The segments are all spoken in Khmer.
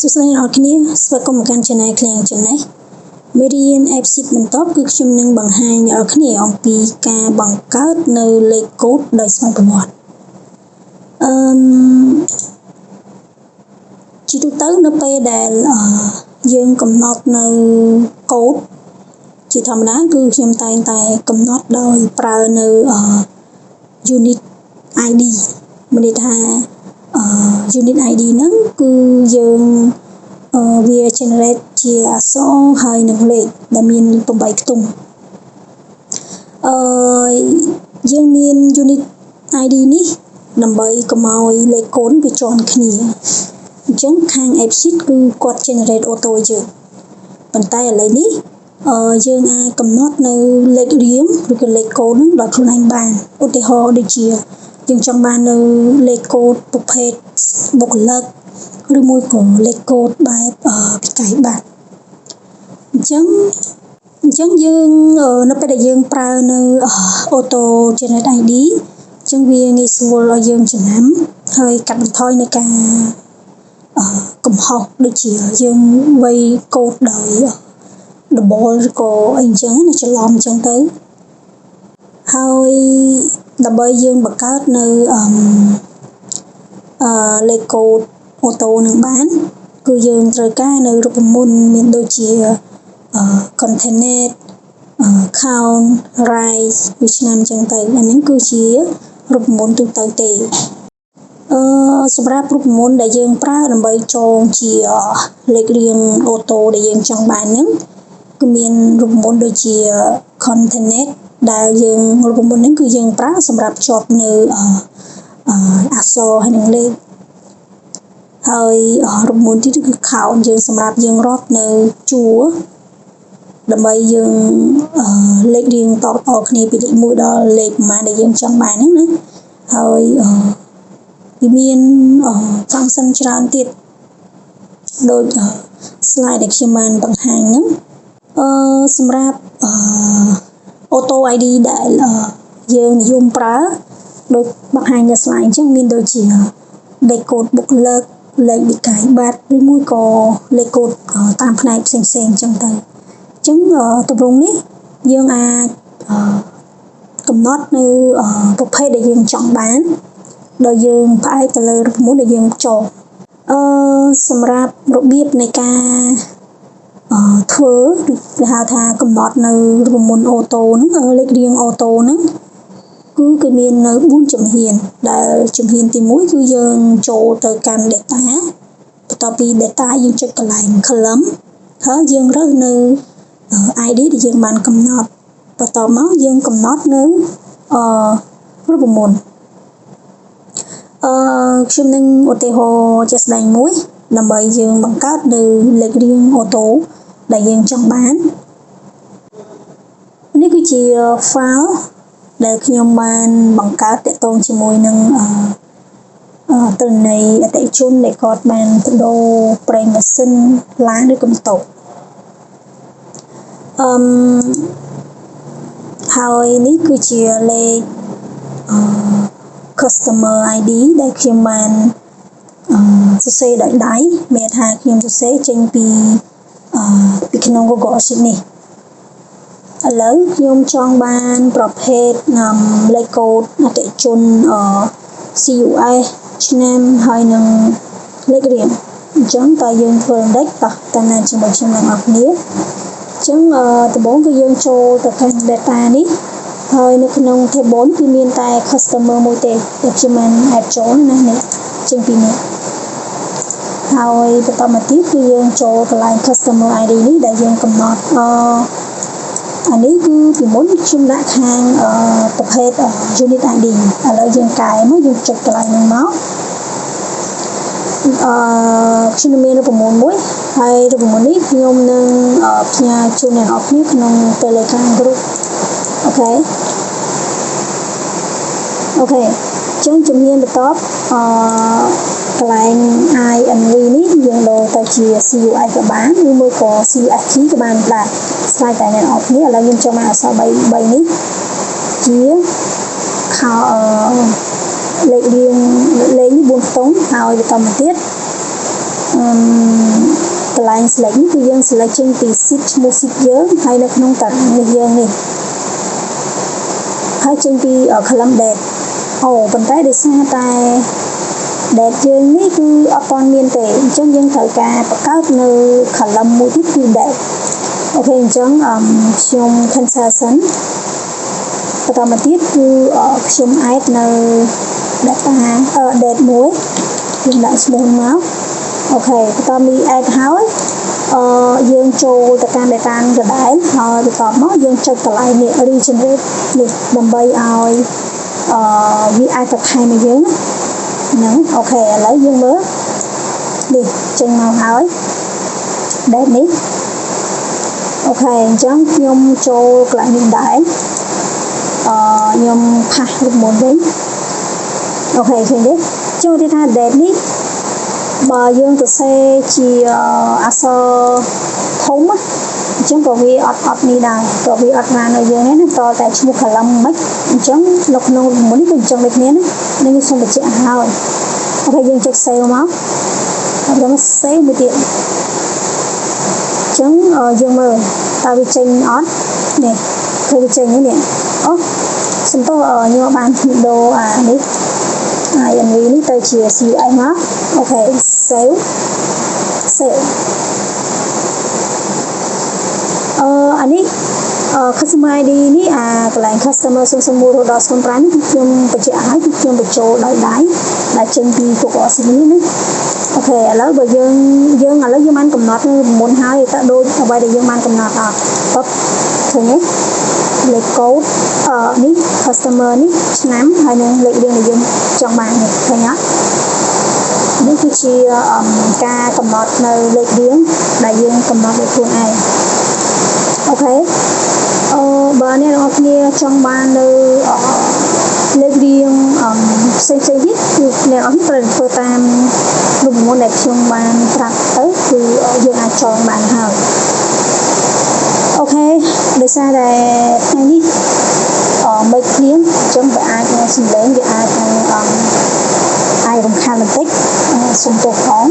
សួស្តីអ្នកនរគ្នាស្វាគមន៍មកកាន់ Channel ឃ្លាំងចំណេះមេរៀន F10 បន្ទាប់គឺខ្ញុំនឹងបង្ហាញអ្នកនរគ្នាអំពីការបង្កើតនៅលេខកូដដោយស្វ័យប្រវត្តិជាទូទៅនៅពេលដែលយើងកំណត់នៅកូដជាធម្មតាគឺខ្ញុំតែងតែកំណត់ដោយប្រើនៅ unit ID មានន័យថាunit ID ហ្នឹងគឺយើងវា generate ជាអក្សរហើយនឹងលេខដែលមាន8ខ្ទង់យើងមាន unit ID នេះដើម្បីកុំឲ្យលេខកូដវាជាន់គ្នាអញ្ចឹងខាង F10 គឺគាត់ generate auto យើងប៉ុន្តែឥឡូវនេះយើងអាចកំណត់នៅលេខរៀងឬក៏លេខកូដហ្នឹងដោយខ្លួនឯងបានឧទាហរណ៍ដូចជាយើងចង់បាននៅលេខកូដប្រភេទបុគ្គលិកឬមួយក៏លេខកូដបែបវិក័យប័ត្រអញ្ចឹងយើងនៅពេលដែលយើងប្រើនៅ auto generate ID អញ្ចឹងវាងាយស្រួលឲ្យយើងចំណាំហើយកាត់បន្ថយនៅការកំហុសដូចជាយើងវាយកូដដោយ double ឬក៏អីអញ្ចឹងណាច្រឡំអញ្ចឹងទៅហើយដើម្បីយើងបង្កើតនៅលេខកូដអូតូនឹងបានគឺយើងត្រូវការនៅរូបមន្តមានដូចជា contained count rise វាឆ្នាំអញ្ចឹងទៅអាហ្នឹងគឺជារូបមន្តទូទៅទេសម្រាប់រូបមន្តដែលយើងប្រើដើម្បីចងជាលេខរៀងអូតូដែលយើងចង់បានហ្នឹងគឺមានរូបមន្តដូចជា contained ដែលយើងរូបមន្តហ្នឹងគឺយើងប្រើសម្រាប់ភ្ជាប់នៅអក្សរហើយនឹងលេខហើយរូបមន្តទៀតគឺ count យើងសម្រាប់យើងរាប់នៅជួរដើម្បីយើងលេខរៀងតគ្នាពីលេខ1ដល់លេខប្រមាណដែលយើងចង់បានហ្នឹងណាហើយវាមាន function ច្រើនទៀតដូច slide ដែលខ្ញុំបានបង្ហាញហ្នឹងសម្រាប់auto ID ដែលយើងនិយមប្រើដូចបង្ហាញនៅ slide អញ្ចឹងមានដូចជាលេខកូដបុគ្គលិកលេខវិក័យប័ត្រឬមួយក៏លេខកូដតាមផ្នែកផ្សេងៗអញ្ចឹងទៅអញ្ចឹងទម្រង់នេះយើងអាចកំណត់នៅប្រភេទដែលយើងចង់បានដោយយើងផ្អែកទៅលើរូបមន្តដែលយើងចងសម្រាប់របៀបនៃការធ្វើគេហៅថាកំណត់នៅរូបមន្តអូតូហ្នឹងលេខរៀងអូតូហ្នឹងគឺគេមាននៅ4ជំហានដែលជំហានទី1គឺយើងចូលទៅកាន់ data បន្ទាប់ពី data យើងចុចកន្លែង column ហើយយើងរើសនៅ ID ដែលយើងបានកំណត់បន្ទាប់មកយើងកំណត់នៅរូបមន្តខ្ញុំនឹងឧទាហរណ៍ជាក់ស្ដែងមួយដើម្បីយើងបង្កើតនៅលេខរៀងអូតូដែលយើងចង់បាននេះគឺជា file ដែលខ្ញុំបានបង្កើតទាក់ទងជាមួយនឹងទិន្នន័យអតិថិជនដែលគាត់បានបដូរប្រេងម៉ាស៊ីនឡានឬក៏ម៉ូតូហើយនេះគឺជាលេខcustomer ID ដែលខ្ញុំបានសរសេរដោយដៃមានថាខ្ញុំសរសេរចេញពីក្នុង Google Sheet នេះឥឡូវខ្ញុំចង់បានប្រភេទលេខកូដអតិថិជន CUS ឆ្នាំហើយនឹងលេខរៀងអញ្ចឹងតើយើងធ្វើមិនដេចតាមណាជាមួយខ្ញុំអ្នកនរគ្នាអញ្ចឹងដំបូងគឺយើងចូលទៅកាន់ data នេះហើយនៅក្នុង table គឺមានតែ customer មួយទេដែលខ្ញុំបាន add ចូលណានេះចេញពីនេះហើយបន្តមកទៀតគឺយើងចូលកន្លែង customer ID នេះដែលយើងកំណត់អានេះគឺពីមុនខ្ញុំដាក់ខាងប្រភេទ unit ID ឥឡូវយើងកែមកយើងចុចកន្លែងហ្នឹងមកខ្ញុំមានរូបមន្តមួយហើយរូបមន្តនេះខ្ញុំនឹងផ្ញើជូនអ្នកនរគ្នាក្នុង Telegram group អូខេអញ្ចឹងជំហានបន្ទាប់កន្លែង INV នេះយើងដូរទៅជា CUI ក៏បានឬមួយក៏ CUSG ក៏បានដែរស្មើតែអ្នកនរគ្នាឥឡូវយើងចូលមកអក្សរ3នេះជាលេខរៀងលេខនេះ4ខ្ទង់ហើយបន្តមកទៀត កន្លែង select នេះគឺយើង select ចេញពី sheet ឈ្មោះ sheet យើងហើយនៅក្នុងតារាងនេះយើងនេះហើយចេញពី column date ប៉ុន្តែដោយសារតែ date យើងនេះគឺអត់ទាន់មានទេអញ្ចឹងយើងត្រូវការបង្កើតនៅ column មួយទៀតគឺ date អូខេអញ្ចឹងខ្ញុំ cancel សិនបន្តមកទៀតគឺខ្ញុំ add នៅ data date មួយខ្ញុំដាក់ឈ្មោះមកអូខេបន្តមី add ហើយយើងចូលទៅកាន់ data ដដែលហើយបន្ទាប់មកយើងចុចកន្លែងនេះ regenerate នេះដើម្បីឲ្យវាអាចបន្ថែមឲ្យយើងហ្នឹងអូខេឥឡូវយើងមើលនេះចេញមកហើយ date នេះអូខេអញ្ចឹងខ្ញុំចូលកន្លែងនេះដែរខ្ញុំផាសរូបមន្តវិញអូខេឃើញទេចូលទៅថា date នេះបើយើងសរសេរជាអក្សរធំអញ្ចឹងក៏វាអត់នេះដែរក៏វាអត់បានឲ្យយើងទេណាតតែឈ្មោះ column មិនអញ្ចឹងនៅក្នុងរូបមន្តនេះគឺអញ្ចឹងដូចគ្នាណានឹងខ្ញុំសូមបញ្ជាក់ហើយអូខេយើងចុច save មកហើយយើង save មួយទៀតអញ្ចឹងយើងមើលតើវាចេញអត់នេះឃើញវាចេញនេះសំទោសខ្ញុំបានដូរនេះINV នេះទៅជា CI មកអូខេ save អានេះcustomer ID នេះកន្លែង customer 001 ដល់ 05 នេះខ្ញុំបញ្ជាក់ឲ្យគឺខ្ញុំបញ្ចូលដោយដៃដែលចេញពី Google Sheet នេះណាអូខេឥឡូវបើយើងឥឡូវយើងបានកំណត់មុនហើយតើដូចអ្វីដែលយើងបានកំណត់អត់ឃើញទេលេខកូដនេះ customer នេះឆ្នាំហើយនឹងលេខរៀងដែលយើងចង់បាននេះឃើញអត់នេះគឺជាការកំណត់នៅលេខរៀងដែលយើងកំណត់ដោយខ្លួនឯងអូខេបើអ្នកនរគ្នាចង់បាននៅលេខរៀងផ្សេងៗទៀតគឺអ្នកនរគ្នាត្រូវធ្វើតាមរូបមន្តដែលខ្ញុំបានប្រាប់ទៅគឺយើងអាចចងបានហើយអូខេដោយសារតែថ្ងៃនេះមេឃភ្លៀងអញ្ចឹងវាអាចសំឡេងវាអាចរំខានបន្តិចសូមទោសផង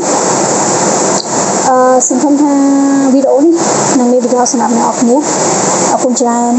សង្ឃឹមថាវីដេអូនេះនឹងមានប្រយោជន៍សម្រាប់អ្នកនរគ្នាអរគុណច្រើន